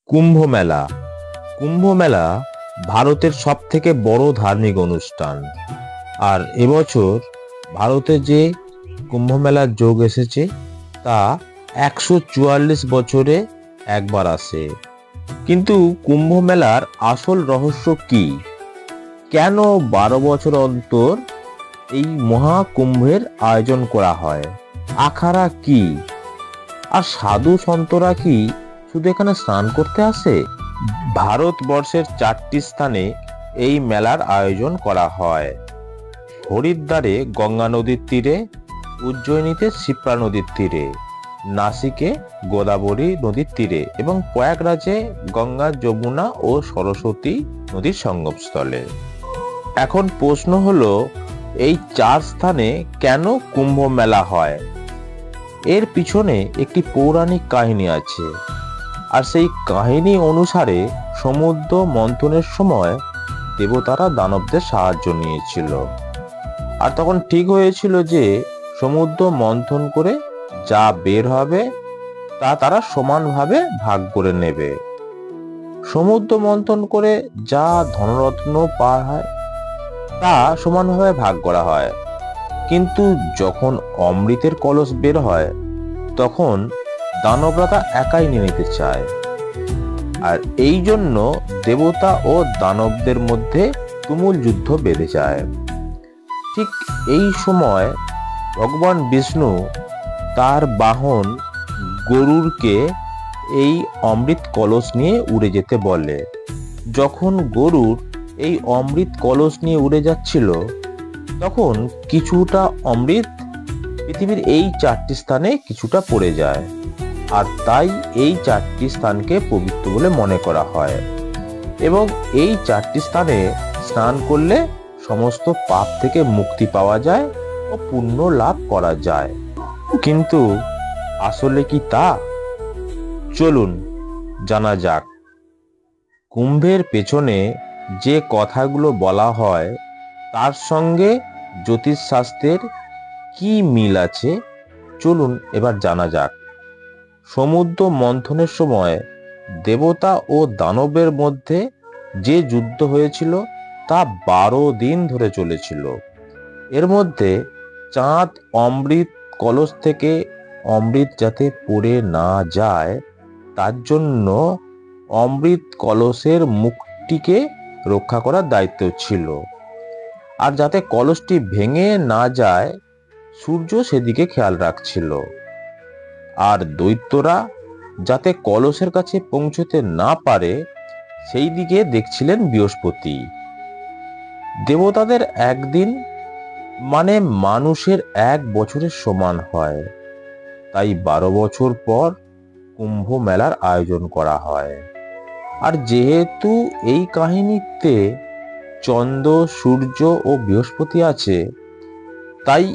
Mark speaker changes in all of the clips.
Speaker 1: কুম্ভ মেলা। কুম্ভ মেলা ভারতের সব থেকে বড় ধার্মিক অনুষ্ঠান। আর এবছর ভারতে যে কুম্ভ মেলার যোগ এসেছে তা 144 বছরে একবার আসে। কিন্তু কুম্ভ মেলার আসল রহস্য কি? কেন 12 বছর অন্তর এই মহাকুম্ভের আয়োজন করা হয়? আখাড়া কি? আর সাধু সন্তরা কি শুধু এখানে স্নান করতে আসে? ভারতবর্ষের 4টি স্থানে এই মেলার আয়োজন করা হয়। হরিদ্বারে গঙ্গা নদীর তীরে, উজ্জয়িনীতে ক্ষিপ্রা নদীর তীরে, নাসিকে গোদাবরী নদীর তীরে এবং প্রয়াগরাজে গঙ্গা, যমুনা ও সরস্বতী নদীর সঙ্গমস্থলে। এখন প্রশ্ন হলো, এই 4 স্থানে কেন কুম্ভ মেলা হয়? এর পিছনে একটি পৌরাণিক কাহিনী আছে। আর সেই কাহিনী অনুসারে সমুদ্র মন্থনের সময় দেবতারা দানবদের সাহায্য নিয়েছিল। আর তখন ঠিক হয়েছিল যে সমুদ্র মন্থন করে যা বের হবে তা তারা সমানভাবে ভাগ করে নেবে। সমুদ্র মন্থন করে যা ধনরত্ন পাওয়া হয় তা সমানভাবে ভাগ করা হয়। কিন্তু যখন অমৃতের কলস বের হয় তখন দানবরা তা একাই নিয়ে নিতে চায়। আর এই জন্য দেবতা ও দানবদের মধ্যে তুমুল যুদ্ধ বেঁধে যায়। ঠিক এই সময় ভগবান বিষ্ণু তার বাহন গরুরকে এই অমৃত কলস নিয়ে উড়ে যেতে বলে। যখন গরুর এই অমৃত কলস নিয়ে উড়ে যাচ্ছিল তখন কিছুটা অমৃত পৃথিবীর এই 4টি স্থানে কিছুটা পড়ে যায়। আর তাই এই 4টি স্থানকে পবিত্র বলে মনে করা হয় এবং এই 4টি স্থানে স্নান করলে সমস্ত পাপ থেকে মুক্তি পাওয়া যায় ও পুণ্য লাভ করা যায়। কিন্তু আসলে কি তা? চলুন জানা যাক। কুম্ভের পেছনে যে কথাগুলো বলা হয় তার সঙ্গে জ্যোতিষশাস্ত্রের কি মিল আছে চলুন এবার জানা যাক। সমুদ্র মন্থনের সময় দেবতা ও দানবের মধ্যে যে যুদ্ধ হয়েছিল তা 12 দিন ধরে চলেছিল। এর মধ্যে চাঁদ অমৃত কলস থেকে অমৃত যাতে পড়ে না যায় তার জন্য অমৃত কলসের মুখটিকে রক্ষা করার দায়িত্ব ছিল। আর যাতে কলসটি ভেঙে না যায় সূর্য সেদিকে খেয়াল রাখছিল। আর দৈত্যরা যাতে কলসের কাছে পৌঁছতে না পারে সেই দিকে দেখছিলেন বৃহস্পতি। দেবতাদের একদিন মানে মানুষের 1 বছরের সমান হয়। তাই 12 বছর পর কুম্ভ মেলার আয়োজন করা হয়। আর যেহেতু এই কাহিনীতে চন্দ্র, সূর্য ও বৃহস্পতি আছে তাই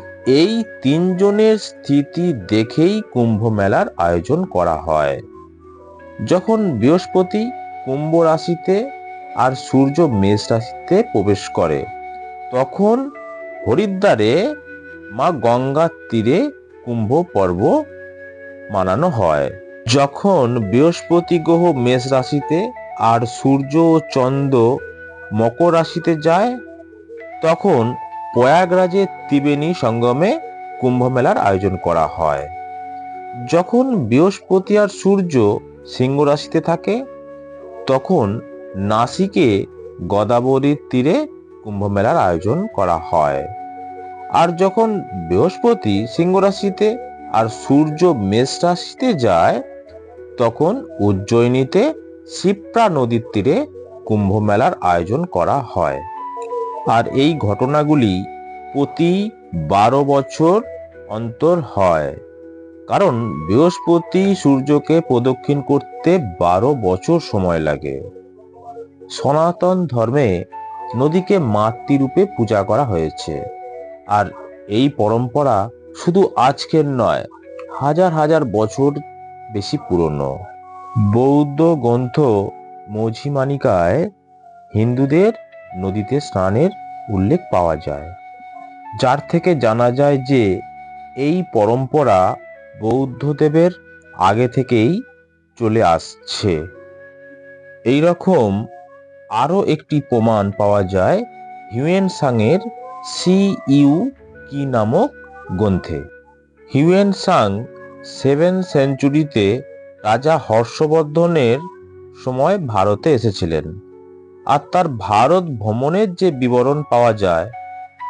Speaker 1: এই 3 জনের স্থিতি দেখেই কুম্ভ মেলার আয়োজন করা হয়। যখন বৃহস্পতি কুম্ভ রাশিতে আর সূর্য মেষ রাশিতে প্রবেশ করে তখন হরিদ্বারে মা গঙ্গার তীরে কুম্ভ পর্ব মানানো হয়। যখন বৃহস্পতি গ্রহ মেষ রাশিতে আর সূর্য ও চন্দ্র মকর রাশিতে যায় তখন প্রয়াগরাজের ত্রিবেণী সঙ্গমে কুম্ভ মেলার আয়োজন করা হয়। যখন বৃহস্পতি আর সূর্য সিংহ রাশিতে থাকে তখন নাসিকে গোদাবরীর তীরে কুম্ভ মেলার আয়োজন করা হয়। আর যখন বৃহস্পতি সিংহ রাশিতে আর সূর্য মেষ রাশিতে যায় তখন উজ্জয়িনীতে ক্ষিপ্রা নদীর তীরে কুম্ভ মেলার আয়োজন করা হয়। আর এই ঘটনাগুলি প্রতি 12 বছর অন্তর হয়, কারণ বৃহস্পতি সূর্যকে প্রদক্ষিণ করতে 12 বছর সময় লাগে। সনাতন ধর্মে নদীকে মাতৃরূপে পূজা করা হয়েছে। আর এই পরম্পরা শুধু আজকের নয়, হাজার হাজার বছর বেশি পুরনো। বৌদ্ধ গ্রন্থ মঝিমা নিকায়ে হিন্দুদের নদীতে স্নানের উল্লেখ পাওয়া যায়, যার থেকে জানা যায় যে এই পরম্পরা বৌদ্ধদেবের আগে থেকেই চলে আসছে। এই রকম আরো একটি প্রমাণ পাওয়া যায় হিউয়েন সাংয়ের সি ইউ কি নামক গ্রন্থে। হিউয়েন সাং 7th সেঞ্চুরিতে রাজা হর্ষবর্ধনের সময় ভারতে এসেছিলেন, আর তার ভারত ভ্রমণের যে বিবরণ পাওয়া যায়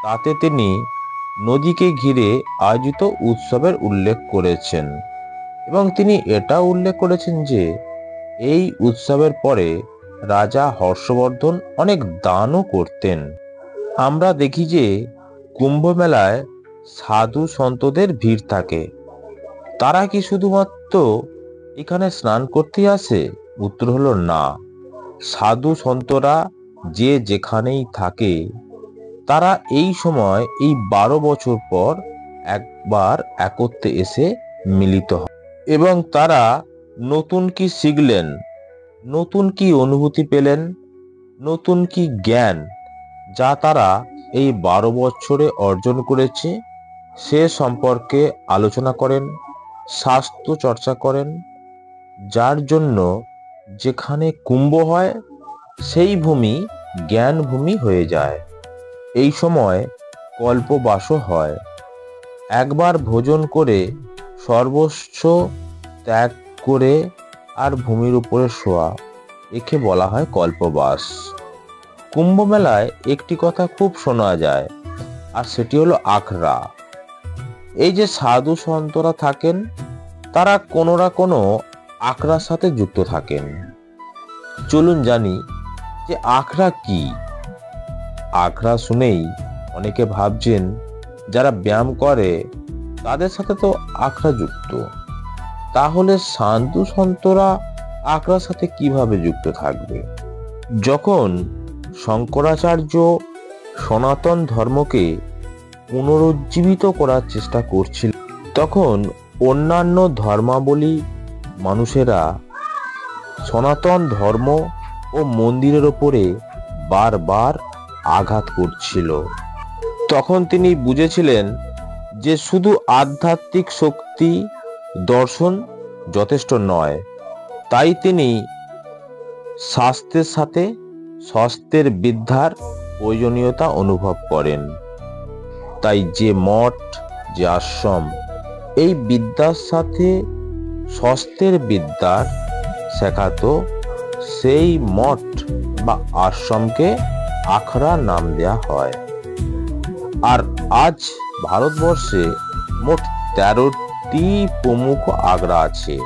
Speaker 1: তাতে তিনি নদীকে ঘিরে আয়োজিত উৎসবের উল্লেখ করেছেন, এবং তিনি এটা উল্লেখ করেছেন যে এই উৎসবের পরে রাজা হর্ষবর্ধন অনেক দানও করতেন। আমরা দেখি যে কুম্ভ মেলায় সাধু সন্তদের ভিড় থাকে। তারা কি শুধুমাত্র এখানে স্নান করতে আসে? উত্তর হলো না। সাধু সন্তরা যে যেখানেই থাকে, তারা এই সময় এই 12 বছর পর একবার একত্রে এসে মিলিত হয়, এবং তারা নতুন কি শিখলেন, নতুন কি অনুভূতি পেলেন, নতুন কি জ্ঞান যা তারা এই 12 বছরে অর্জন করেছে সে সম্পর্কে আলোচনা করেন, শাস্ত্র চর্চা করেন, যার জন্য যেখানে কুম্ভ হয় সেই ভূমি জ্ঞান ভূমি হয়ে যায়। এই সময় কল্পবাসও হয়। একবার ভোজন করে সর্বস্ব ত্যাগ করে আর ভূমির উপরে শোয়া, একে বলা হয় কল্পবাস। কুম্ভ মেলায় একটি কথা খুব শোনা যায়, আর সেটি হলো আখড়া। এই যে সাধু সন্তরা থাকেন, তারা কোনো না কোনো আখড়ার সাথে যুক্ত থাকেন। চলুন জানি যে আখড়া কি। আখড়া শুনেই অনেকে ভাবছেন যারা ব্যায়াম করে তাদের সাথে তো আখড়া যুক্ত, তাহলে সাধু সন্তরা আখড়ার সাথে কিভাবে যুক্ত থাকবে? যখন শঙ্করাচার্য সনাতন ধর্মকে পুনরুজ্জীবিত করার চেষ্টা করছিল, তখন অন্যান্য ধর্মাবলী মানুষেরা সনাতন ধর্ম ও মন্দিরের ওপরে বারবার আঘাত করছিল। তখন তিনি বুঝেছিলেন যে শুধু আধ্যাত্মিক শক্তি দর্শন যথেষ্ট নয়, তাই তিনি শাস্ত্রের সাথে শস্ত্রের বিদ্যার প্রয়োজনীয়তা অনুভব করেন। তাই যে মঠ, যে আশ্রম এই বিদ্যার সাথে শস্ত্রের বিদ্যার শেখাতো, সেই মঠ বা আশ্রমকে আখড়া নাম দেয়া হয়। আর আজ ভারতবর্ষে মোট 13টি প্রমুখ আখড়া আছে,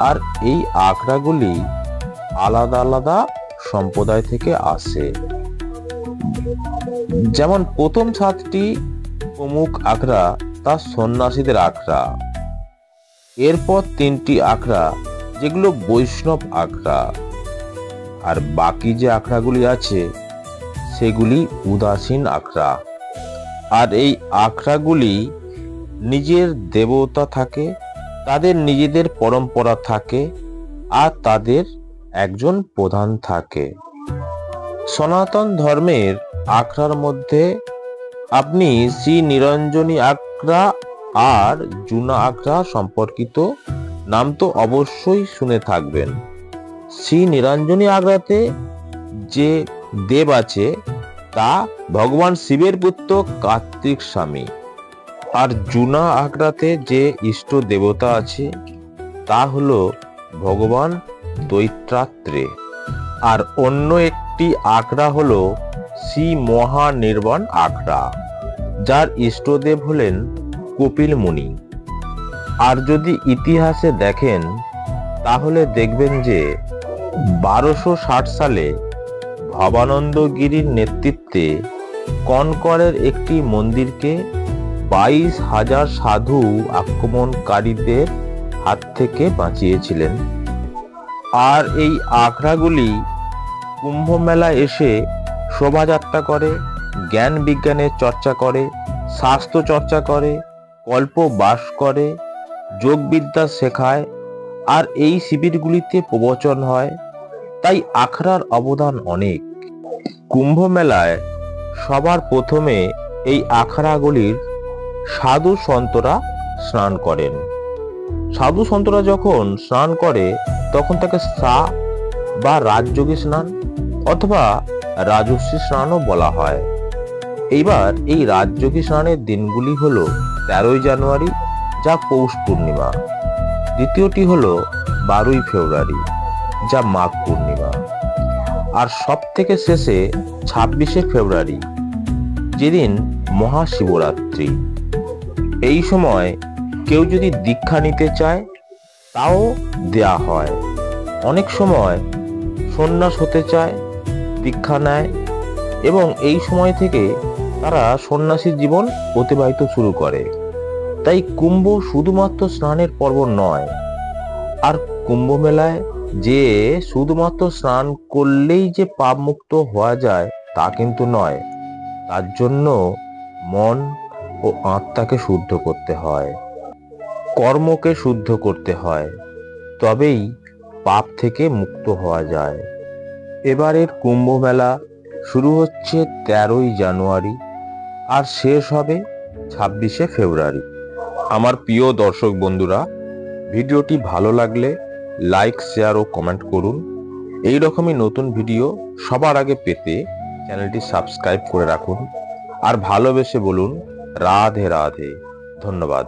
Speaker 1: আর এই আখড়াগুলি আলাদা আলাদা সম্প্রদায় থেকে আসে। যেমন প্রথম 7টি প্রমুখ আখড়া তা সন্ন্যাসীদের আখড়া, এরপর 3টি আখড়া যেগুলো বৈষ্ণব আখড়া, আর বাকি যে আখড়াগুলি আছে সেগুলি উদাসীন আখড়া। আর এই আখড়াগুলি নিজের দেবতা থাকে, তাদের নিজেদের পরম্পরা থাকে, আর তাদের একজন প্রধান থাকে। সনাতন ধর্মের আখড়ার মধ্যে আপনি শ্রী নিরঞ্জনী আখড়া আর জুনা আখড়া সম্পর্কিত নাম তো অবশ্যই শুনে থাকবেন। শ্রী নিরঞ্জনী আখড়াতে যে দেব আছে তা ভগবান শিবের পুত্র কার্তিক স্বামী, আর জুনা আখড়াতে যে ইষ্ট দেবতা আছে তা হলো ভগবান দৈত্রাত্রে। আর অন্য একটি আখড়া হলো শ্রী মহানির্বাণ আখড়া, যার ইষ্টদেব হলেন কপিল মুনি। আর যদি ইতিহাসে দেখেন তাহলে দেখবেন যে 1260 সালে ভবানন্দ গিরির নেতৃত্বে কনকরের একটি মন্দিরকে 22,000 সাধু আক্রমণকারীদের হাত থেকে বাঁচিয়েছিলেন। আর এই আখড়াগুলি কুম্ভ মেলায় এসে শোভাযাত্রা করে, জ্ঞান বিজ্ঞানের চর্চা করে, শাস্ত্র চর্চা করে, কল্পবাস করে, যোগবিদ্যা শেখায়, আর এই শিবিরগুলিতে প্রবচন হয়। তাই আখড়ার অবদান অনেক। কুম্ভ মেলায় সবার প্রথমে এই আখড়াগুলির সাধু সন্তরা স্নান করেন। সাধু সন্তরা যখন স্নান করে তখন তাকে সা বা রাজযোগী স্নান অথবা রাজস্বী স্নানও বলা হয়। এইবার এই রাজযোগী স্নানের দিনগুলি হলো 13ই জানুয়ারি, যা পৌষ পূর্ণিমা। দ্বিতীয়টি হলো 12ই ফেব্রুয়ারি, যা মাঘ পূর্ণিমা। আর সব থেকে শেষে 26শে ফেব্রুয়ারি, যেদিন মহাশিবরাত্রি। এই সময় কেউ যদি দীক্ষা নিতে চায় তাও দেয়া হয়। অনেক সময় সন্ন্যাস হতে চায়, দীক্ষা নেয় এবং এই সময় থেকে তারা সন্ন্যাসী জীবন অতিবাহিত শুরু করে। তাই কুম্ভ শুধুমাত্র স্নানের পর্ব নয়। আর কুম্ভ মেলায় যে শুধুমাত্র স্নান করলেই যে পাপ মুক্ত হওয়া যায় তা কিন্তু নয়। তার জন্য মন ও আত্মাকে শুদ্ধ করতে হয়, কর্মকে শুদ্ধ করতে হয়, তবেই পাপ থেকে মুক্ত হওয়া যায়। এবারের কুম্ভ মেলা শুরু হচ্ছে 13ই জানুয়ারি আর শেষ হবে 26শে ফেব্রুয়ারি। আমার প্রিয় দর্শক বন্ধুরা, ভিডিওটি ভালো লাগলে লাইক, শেয়ার ও কমেন্ট করুন। এই রকমই নতুন ভিডিও সবার আগে পেতে চ্যানেলটি সাবস্ক্রাইব করে রাখুন আর ভালোবেসে বলুন রাধে রাধে। ধন্যবাদ।